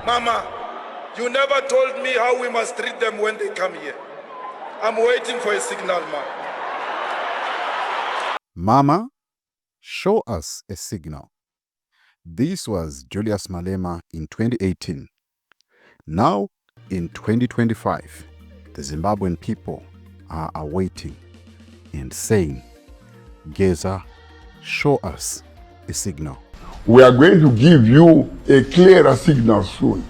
Mama, you never told me how we must treat them when they come here. I'm waiting for a signal, Ma. Mama, show us a signal. This was Julius Malema in 2018. Now, in 2025, the Zimbabwean people are awaiting and saying, GEZA, show us a signal. We are going to give you a clearer signal soon.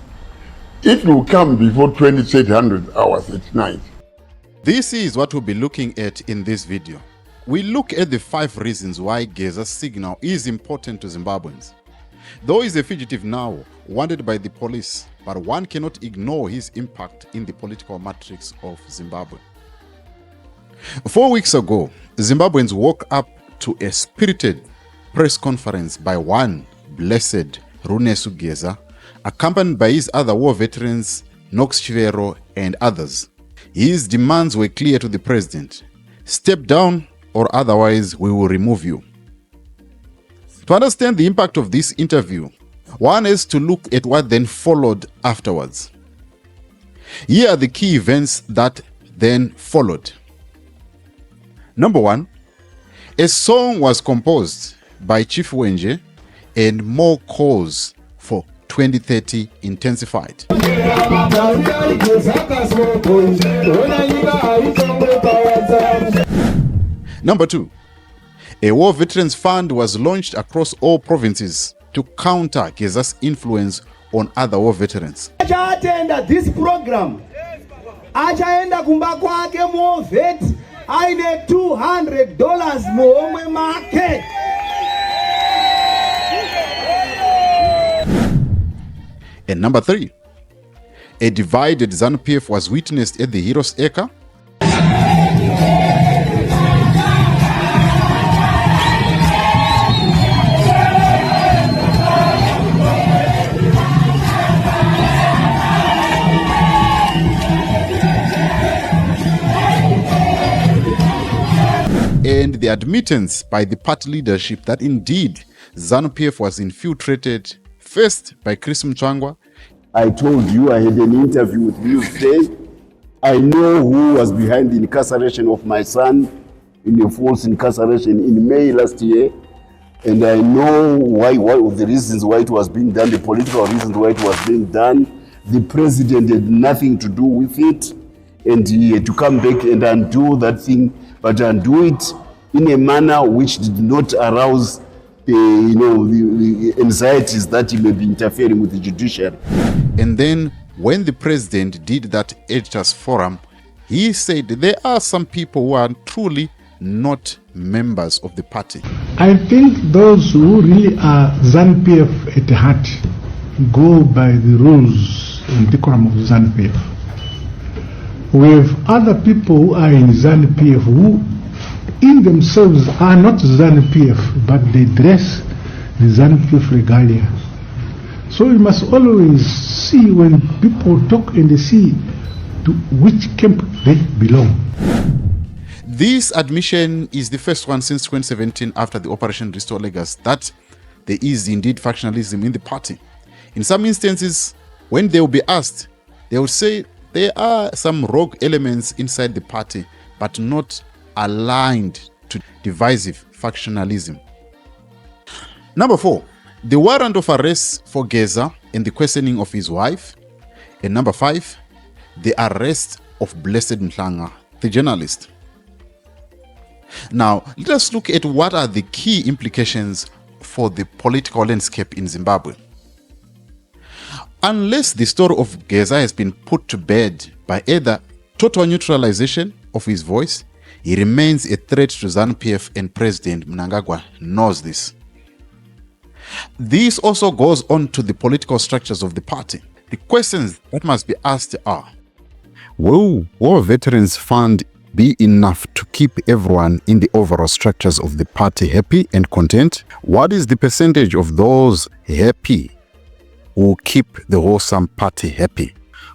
It will come before 2300 hours at night. This is what we'll be looking at in this video. We look at the 5 reasons why GEZA'S signal is important to Zimbabweans. Though he's a fugitive now, wanted by the police, but one cannot ignore his impact in the political matrix of Zimbabwe. 4 weeks ago, Zimbabweans woke up to a spirited press conference by one blessed Runesu GEZA, accompanied by his other war veterans, Knox Chivero and others. His demands were clear to the president: step down or otherwise we will remove you. To understand the impact of this interview, one has to look at what then followed afterwards. Here are the key events that then followed. Number 1, a song was composed by Chief Wenje and more calls for 2030 intensified. Number 2, a war veterans fund was launched across all provinces to counter GEZA'S influence on other war veterans. This program, achaenda kumba kwake mo vet aine $200 muomwe make. And number 3, a divided ZANU-PF was witnessed at the Heroes Eka. And the admittance by the party leadership that indeed ZANU-PF was infiltrated, first by Chris Mchangwa. I told you I had an interview with you today. I know who was behind the incarceration of my son, in a false incarceration in May last year. And I know why the reasons why it was being done, the political reasons why it was being done. The president had nothing to do with it. And he had to come back and undo that thing, but undo it in a manner which did not arouse the anxieties that he may be interfering with the judiciary. And then when the president did that editors forum, he said there are some people who are truly not members of the party. I think those who really are ZANU-PF at heart go by the rules and decorum of ZANU-PF. We have other people who are in ZANU-PF who in themselves are not ZANU-PF, but they dress the ZANU-PF regalia. So we must always see when people talk and they see to which camp they belong. This admission is the first one since 2017 after the Operation Restore Legacy that there is indeed factionalism in the party. In some instances, when they will be asked, they will say there are some rogue elements inside the party, but not aligned to divisive factionalism. Number 4, the warrant of arrest for GEZA and the questioning of his wife. And number 5, the arrest of Blessed Mhlanga, the journalist. Now, let us look at what are the key implications for the political landscape in Zimbabwe. Unless the story of GEZA has been put to bed by either total neutralization of his voice, he remains a threat to ZANU-PF, and President Mnangagwa knows this. This also goes on to the political structures of the party. The questions that must be asked are: will War Veterans Fund be enough to keep everyone in the overall structures of the party happy and content? What is the percentage of those happy who keep the wholesome party happy?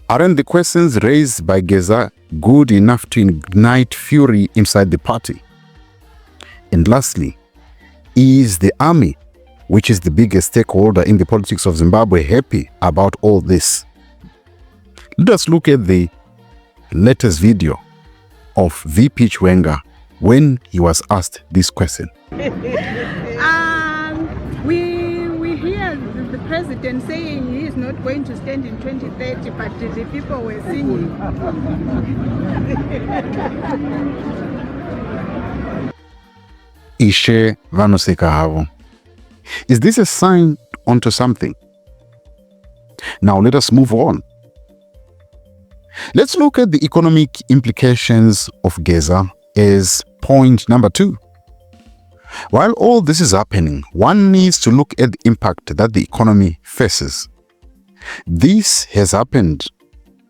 Aren't the questions raised by GEZA good enough to ignite fury inside the party? And lastly, is the army which is the biggest stakeholder in the politics of Zimbabwe, happy about all this? Let us look at the latest video of VP Chwenga when he was asked this question. We hear the president saying he is not going to stand in 2030, but the people were singing. Ishe vanoseka havo. Is this a sign onto something? Now let us move on. Let's look at the economic implications of GEZA as point number 2. While all this is happening, one needs to look at the impact that the economy faces. This has happened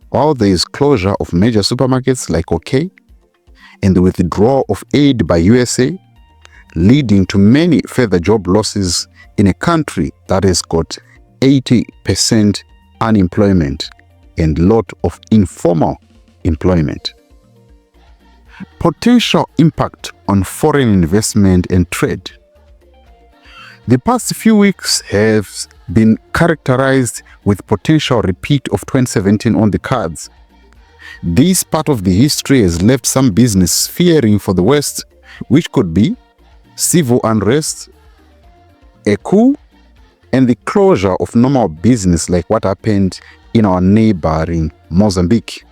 while there is closure of major supermarkets like OK and the withdrawal of aid by USA, leading to many further job losses in a country that has got 80% unemployment and a lot of informal employment. Potential impact on foreign investment and trade. The past few weeks have been characterized with potential repeat of 2017 on the cards. This part of the history has left some business fearing for the West, which could be civil unrest, a coup, and the closure of normal business like what happened in our neighboring Mozambique.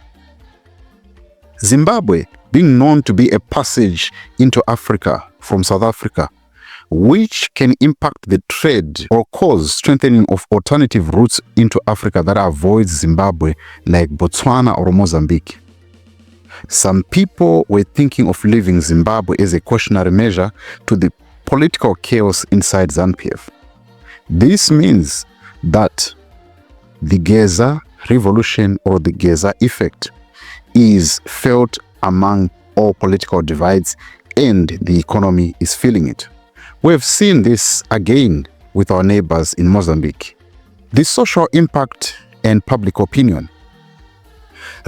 Zimbabwe being known to be a passage into Africa from South Africa, which can impact the trade or cause strengthening of alternative routes into Africa that avoids Zimbabwe like Botswana or Mozambique. Some people were thinking of leaving Zimbabwe as a cautionary measure to the political chaos inside ZANU-PF. This means that the GEZA revolution or the GEZA effect is felt among all political divides and the economy is feeling it. We have seen this again with our neighbors in Mozambique. The social impact and public opinion.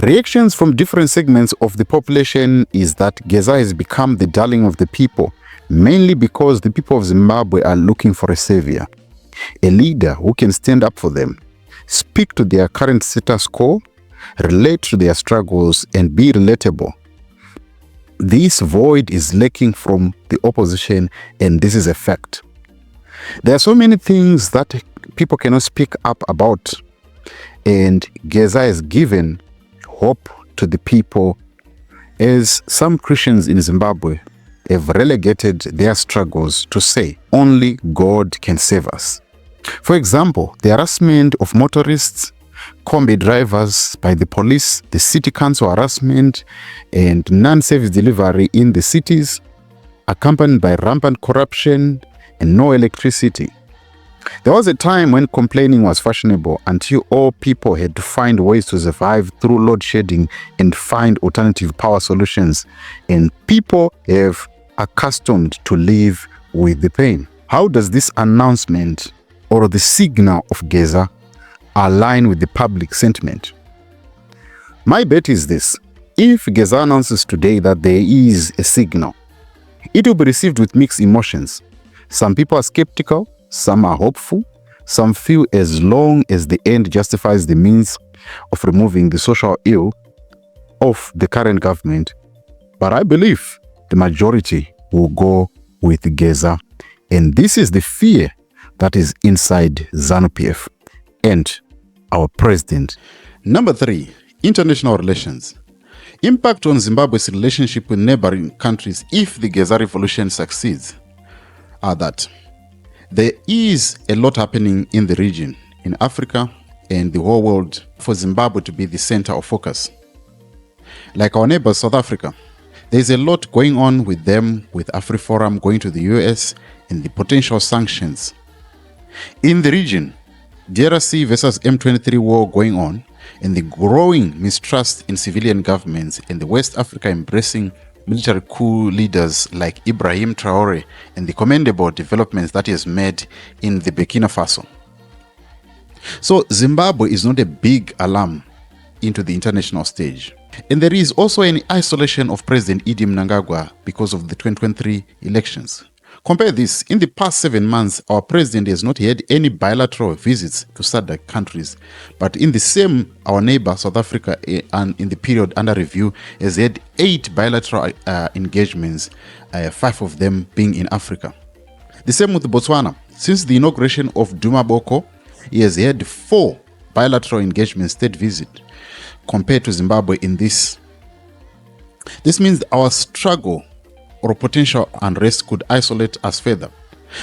Reactions from different segments of the population is that GEZA has become the darling of the people, mainly because the people of Zimbabwe are looking for a savior, a leader who can stand up for them, speak to their current status quo, relate to their struggles, and be relatable. This void is lacking from the opposition, and this is a fact. There are so many things that people cannot speak up about, and GEZA has given hope to the people, as some Christians in Zimbabwe have relegated their struggles to say, only God can save us. For example, the harassment of motorists, combi drivers by the police, the city council harassment, and non-service delivery in the cities, accompanied by rampant corruption and no electricity. There was a time when complaining was fashionable until all people had to find ways to survive through load shedding and find alternative power solutions, and people have accustomed to live with the pain. How does this announcement or the signal of GEZA align with the public sentiment? My bet is this: if GEZA announces today that there is a signal, it will be received with mixed emotions. Some people are skeptical, some are hopeful, some feel as long as the end justifies the means of removing the social ill of the current government. But I believe the majority will go with GEZA, and this is the fear that is inside ZANU-PF and our president. Number 3, international relations. Impact on Zimbabwe's relationship with neighboring countries if the GEZA revolution succeeds are that there is a lot happening in the region, in Africa and the whole world, for Zimbabwe to be the center of focus. Like our neighbors, South Africa, there's a lot going on with them, with AfriForum going to the US and the potential sanctions. In the region, DRC versus M23 war going on, and the growing mistrust in civilian governments, and the West Africa embracing military coup leaders like Ibrahim Traore, and the commendable developments that he has made in the Burkina Faso. So Zimbabwe is not a big alarm into the international stage. And there is also an isolation of President Idi Mnangagwa because of the 2023 elections. Compare this. In the past 7 months, our president has not had any bilateral visits to SADC countries. But in the same, our neighbor, South Africa, and in the period under review, has had 8 bilateral engagements, 5 of them being in Africa. The same with Botswana. Since the inauguration of Duma Boko, he has had 4 bilateral engagements, state visit, compared to Zimbabwe in this. This means our struggle or potential unrest could isolate us further.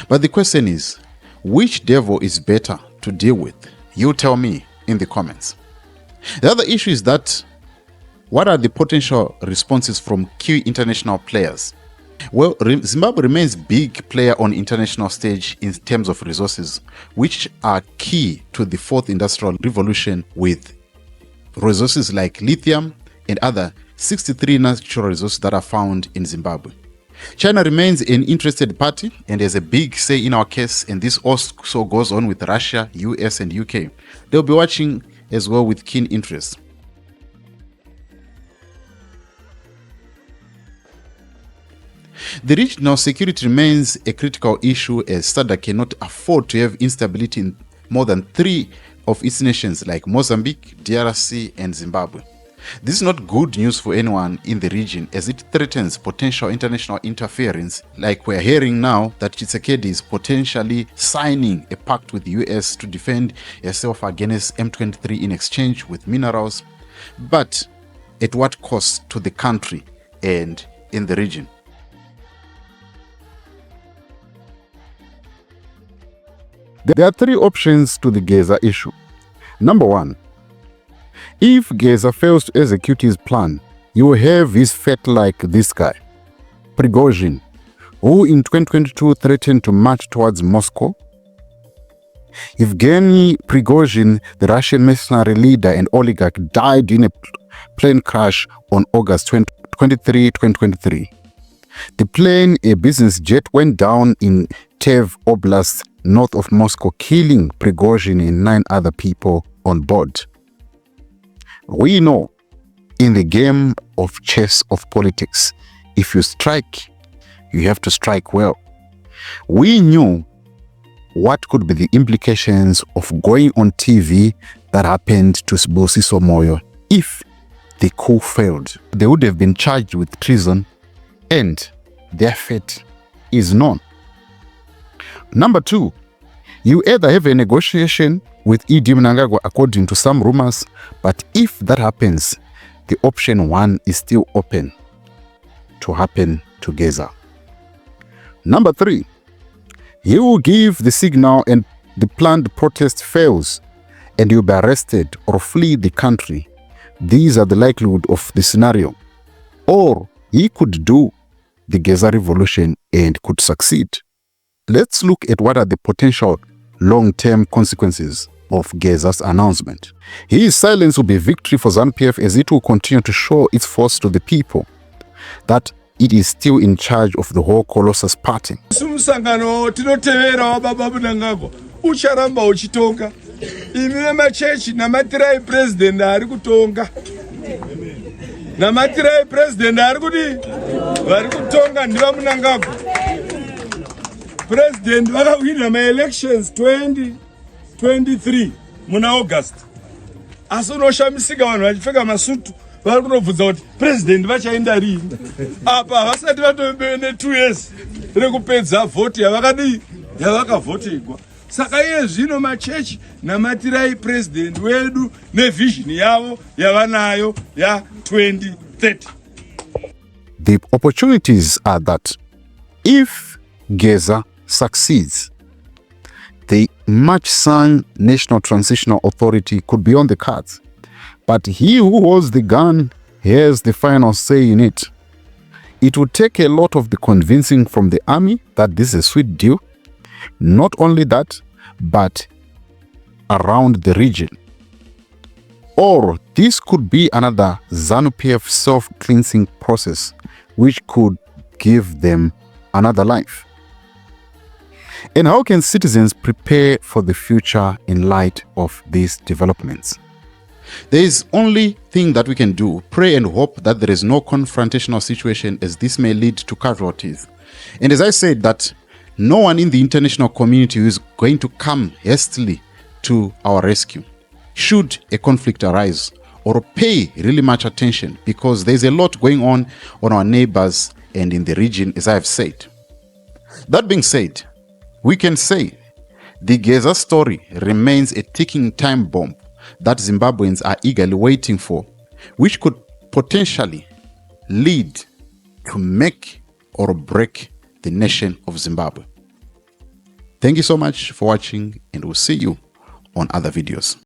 But the question is, which devil is better to deal with? You tell me in the comments. The other issue is that what are the potential responses from key international players? Well, Zimbabwe remains big player on international stage in terms of resources, which are key to the 4th industrial revolution, with resources like lithium and other 63 natural resources that are found in Zimbabwe. China remains an interested party and has a big say in our case, and this also goes on with Russia, US and UK. They'll be watching as well with keen interest. The regional security remains a critical issue, as SADC cannot afford to have instability in more than 3 of its nations like Mozambique, DRC and Zimbabwe. This is not good news for anyone in the region, as it threatens potential international interference, like we're hearing now that Tshisekedi is potentially signing a pact with the US to defend herself against M23 in exchange with minerals, but at what cost to the country and in the region? There are 3 options to the GEZA issue. Number 1, if GEZA fails to execute his plan, you will have his fate like this guy, Prigozhin, who in 2022 threatened to march towards Moscow. Evgeny Prigozhin, the Russian mercenary leader and oligarch, died in a plane crash on August 23, 2023. The plane, a business jet, went down in Tver Oblast, north of Moscow, killing Prigozhin and 9 other people on board. We know in the game of chess of politics, if you strike, you have to strike well. We knew what could be the implications of going on TV that happened to Sibosiso Moyo if the coup failed. They would have been charged with treason and their fate is known. Number 2, you either have a negotiation with Idi Mnangagwa according to some rumors, but if that happens, the option 1 is still open to happen to GEZA. Number 3, he will give the signal and the planned protest fails and you'll be arrested or flee the country. These are the likelihood of the scenario. Or he could do the GEZA revolution and could succeed. Let's look at what are the potential long-term consequences of GEZA's announcement. His silence will be victory for ZANU-PF, as it will continue to show its force to the people that it is still in charge of the whole Colossus party. Sumusangano tinotevera baba Mnangagwa ucharamba uchitonga imwe machechi namatirai president ari kutonga namatirai president ari kuti vari kutonga ndiva Mnangagwa. President vakawina ma-elections 2023 muna August. Asi unoshamisika vanhu vachipfeka masutu vari kunobvunza kuti president vachaenda rini. Apa vasati vatombe ne2 years rekupedza vhoti yavakadii yavakavhotegwa. Saka iye zvino machechi namatirai president wedu nevision yavo yavanayo ya 2030. The opportunities are that if GEZA succeeds, the much-sung National Transitional Authority could be on the cards. But he who holds the gun has the final say in it. It would take a lot of the convincing from the army that this is a sweet deal. Not only that, but around the region. Or this could be another ZANU-PF self-cleansing process, which could give them another life. And how can citizens prepare for the future in light of these developments? There is only thing that we can do: pray and hope that there is no confrontational situation, as this may lead to casualties. And as I said, that no one in the international community who is going to come hastily to our rescue should a conflict arise, or pay really much attention, because there's a lot going on our neighbors and in the region, as I have said. That being said, we can say the GEZA'S story remains a ticking time bomb that Zimbabweans are eagerly waiting for, which could potentially lead to make or break the nation of Zimbabwe. Thank you so much for watching, and we'll see you on other videos.